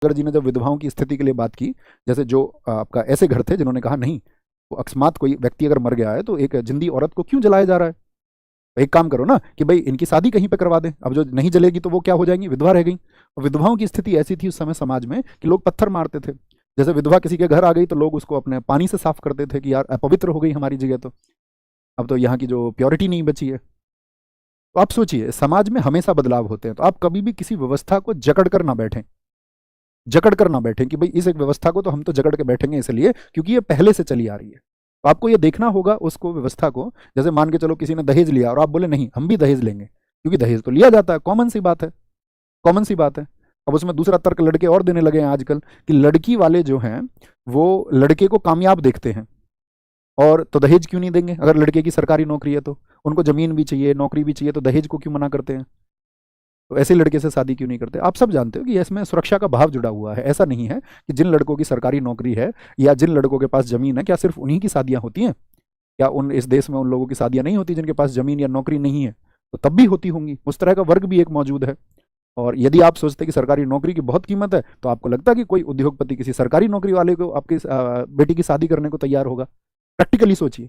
सागर जी ने जब विधवाओं की स्थिति के लिए बात की, जैसे जो आपका ऐसे घर थे जिन्होंने कहा नहीं, वो अकस्मात कोई व्यक्ति अगर मर गया है तो एक जिंदी औरत को क्यों जलाया जा रहा है, तो एक काम करो ना कि भाई इनकी शादी कहीं पे करवा दें। अब जो नहीं जलेगी तो वो क्या हो जाएंगी, विधवा रह गई। और विधवाओं की स्थिति ऐसी थी उस समय समाज में कि लोग पत्थर मारते थे। जैसे विधवा किसी के घर आ गई तो लोग उसको अपने पानी से साफ करते थे कि यार अपवित्र हो गई हमारी जगह, तो अब तो यहाँ की जो प्योरिटी नहीं बची है। तो आप सोचिए, समाज में हमेशा बदलाव होते हैं, तो आप कभी भी किसी व्यवस्था को जकड़ कर ना बैठें, जकड़ कर ना बैठें कि भाई इस एक व्यवस्था को तो हम तो जकड़ के बैठेंगे इसलिए क्योंकि ये पहले से चली आ रही है। तो आपको ये देखना होगा उसको, व्यवस्था को। जैसे मान के चलो किसी ने दहेज लिया और आप बोले नहीं हम भी दहेज लेंगे, क्योंकि दहेज तो लिया जाता है, कॉमन सी बात है, कॉमन सी बात है। अब उसमें दूसरा तर्क लड़के और देने लगे हैं आजकल कि लड़की वाले जो हैं वो लड़के को कामयाब देखते हैं, और तो दहेज क्यों नहीं देंगे, अगर लड़के की सरकारी नौकरी है तो उनको जमीन भी चाहिए, नौकरी भी चाहिए, तो दहेज को क्यों मना करते हैं, तो ऐसे लड़के से शादी क्यों नहीं करते। आप सब जानते हो कि इसमें सुरक्षा का भाव जुड़ा हुआ है। ऐसा नहीं है कि जिन लड़कों की सरकारी नौकरी है या जिन लड़कों के पास जमीन है क्या सिर्फ उन्हीं की शादियां होती हैं, क्या उन इस देश में उन लोगों की शादियां नहीं होती जिनके पास जमीन या नौकरी नहीं है, तो तब भी होती होंगी। उस तरह का वर्ग भी एक मौजूद है। और यदि आप सोचते हैं कि सरकारी नौकरी की बहुत कीमत है, तो आपको लगता है कि कोई उद्योगपति किसी सरकारी नौकरी वाले को आपकी बेटी की शादी करने को तैयार होगा। प्रैक्टिकली सोचिए,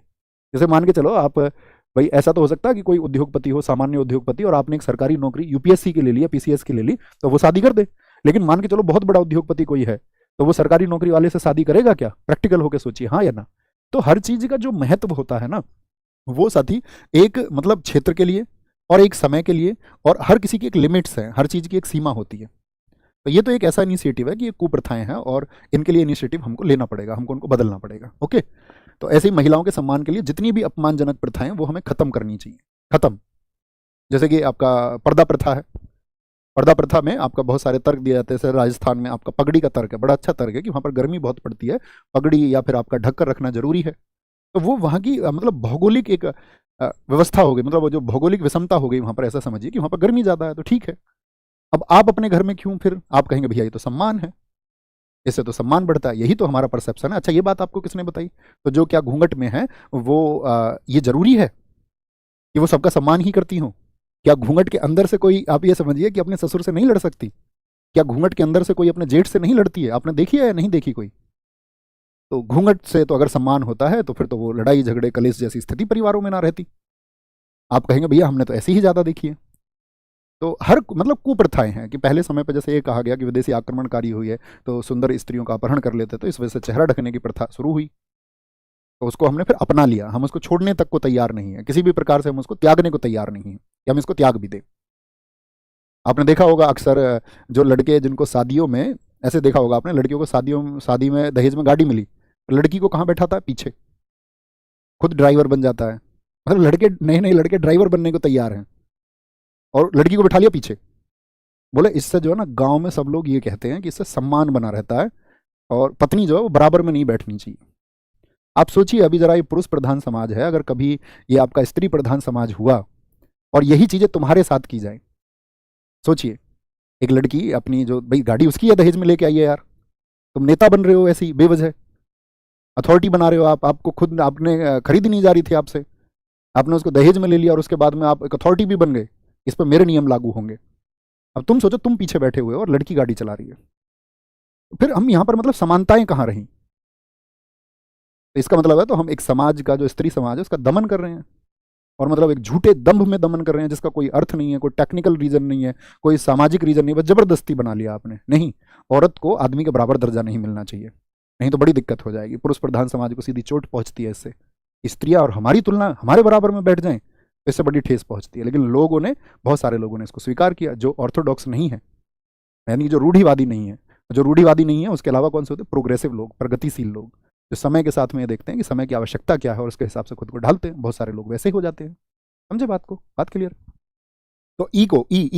जैसे मान के चलो आप, भाई ऐसा तो हो सकता है कि कोई उद्योगपति हो, सामान्य उद्योगपति, और आपने एक सरकारी नौकरी यूपीएससी की ले ली या पीसीएस की ले ली, तो वो शादी कर दे। लेकिन मान के चलो बहुत बड़ा उद्योगपति कोई है, तो वो सरकारी नौकरी वाले से शादी करेगा क्या? प्रैक्टिकल होकर सोचिए, हाँ या ना। तो हर चीज का जो महत्व होता है ना, वो साथी एक मतलब क्षेत्र के लिए और एक समय के लिए, और हर किसी की एक लिमिट्स है, हर चीज की एक सीमा होती है। तो ये तो एक ऐसा इनिशिएटिव है कि ये कुप्रथाएं हैं और इनके लिए इनिशिएटिव हमको लेना पड़ेगा, हमको उनको बदलना पड़ेगा। ओके, तो ऐसे ही महिलाओं के सम्मान के लिए जितनी भी अपमानजनक प्रथाएं वो हमें खत्म करनी चाहिए, खत्म। जैसे कि आपका पर्दा प्रथा है, पर्दा प्रथा में आपका बहुत सारे तर्क दिए जाते हैं। जैसे राजस्थान में आपका पगड़ी का तर्क है, बड़ा अच्छा तर्क है कि वहाँ पर गर्मी बहुत पड़ती है, पगड़ी या फिर आपका ढककर रखना जरूरी है। तो वो वहाँ की मतलब भौगोलिक एक व्यवस्था हो गई, मतलब वो जो भौगोलिक विषमता हो गई वहाँ पर, ऐसा समझिए कि वहाँ पर गर्मी ज़्यादा है तो ठीक है। अब आप अपने घर में क्यों, फिर आप कहेंगे भैया ये तो सम्मान है, इससे तो सम्मान बढ़ता है, यही तो हमारा परसेप्शन है। अच्छा ये बात आपको किसने बताई? तो जो क्या घूंघट में है वो ये जरूरी है कि वो सबका सम्मान ही करती हो? क्या घूंघट के अंदर से कोई, आप ये समझिए कि अपने ससुर से नहीं लड़ सकती? क्या घूंघट के अंदर से कोई अपने जेठ से नहीं लड़ती है? आपने देखी है या नहीं देखी कोई? तो घूंघट से तो अगर सम्मान होता है तो फिर तो वो लड़ाई झगड़े कलेश जैसी स्थिति परिवारों में ना रहती। आप कहेंगे भैया हमने तो ऐसी ही ज्यादा देखी है। तो हर मतलब कुप्रथाएं हैं कि पहले समय पर जैसे ये कहा गया कि विदेशी आक्रमणकारी हुई है तो सुंदर स्त्रियों का अपहरण कर लेते, तो इस वजह से चेहरा ढकने की प्रथा शुरू हुई, तो उसको हमने फिर अपना लिया। हम उसको छोड़ने तक को तैयार नहीं है, किसी भी प्रकार से हम उसको त्यागने को तैयार नहीं है कि हम इसको त्याग भी दें। आपने देखा होगा अक्सर जो लड़के जिनको शादियों में, ऐसे देखा होगा आपने, लड़कियों को शादी में दहेज में गाड़ी मिली, तो लड़की को कहाँ बैठाता है? पीछे, खुद ड्राइवर बन जाता है। मतलब लड़के, नए नए लड़के ड्राइवर बनने को तैयार हैं और लड़की को बैठा लिया पीछे। बोले इससे जो है ना, गांव में सब लोग ये कहते हैं कि इससे सम्मान बना रहता है और पत्नी जो है वो बराबर में नहीं बैठनी चाहिए। आप सोचिए अभी जरा, ये पुरुष प्रधान समाज है, अगर कभी ये आपका स्त्री प्रधान समाज हुआ और यही चीजें तुम्हारे साथ की जाए, सोचिए। एक लड़की अपनी जो, भाई गाड़ी उसकी है, दहेज में लेके आई है यार, तुम नेता बन रहे हो ऐसी बेवजह, अथॉरिटी बना रहे हो आप, आपको खुद आपने खरीदी नहीं जा रही थी आपसे, आपने उसको दहेज में ले लिया और उसके बाद में आप एक अथॉरिटी भी बन गए, इस पर मेरे नियम लागू होंगे। अब तुम सोचो, तुम पीछे बैठे हुए हो और लड़की गाड़ी चला रही है, तो फिर हम यहाँ पर मतलब समानताएं कहाँ रही? तो इसका मतलब है तो हम एक समाज का, जो स्त्री समाज है उसका दमन कर रहे हैं, और मतलब एक झूठे दंभ में दमन कर रहे हैं जिसका कोई अर्थ नहीं है, कोई टेक्निकल रीजन नहीं है, कोई सामाजिक रीजन नहीं, बस जबरदस्ती बना लिया आपने। नहीं, औरत को आदमी के बराबर दर्जा नहीं मिलना चाहिए, नहीं तो बड़ी दिक्कत हो जाएगी। पुरुष प्रधान समाज को सीधी चोट पहुंचती है इससे। स्त्रियां और हमारी तुलना हमारे बराबर में बैठ जाएं तो इससे बड़ी ठेस पहुंचती है। लेकिन लोगों ने, बहुत सारे लोगों ने इसको स्वीकार किया, जो ऑर्थोडॉक्स नहीं है, यानी जो रूढ़िवादी नहीं है। जो रूढ़िवादी नहीं है उसके अलावा कौन से होते? प्रोग्रेसिव लोग, प्रगतिशील लोग, जो समय के साथ में ये देखते हैं कि समय की आवश्यकता क्या है और उसके हिसाब से खुद को ढालते हैं। बहुत सारे लोग वैसे ही हो जाते हैं। समझे बात को? बात क्लियर? तो ई को ई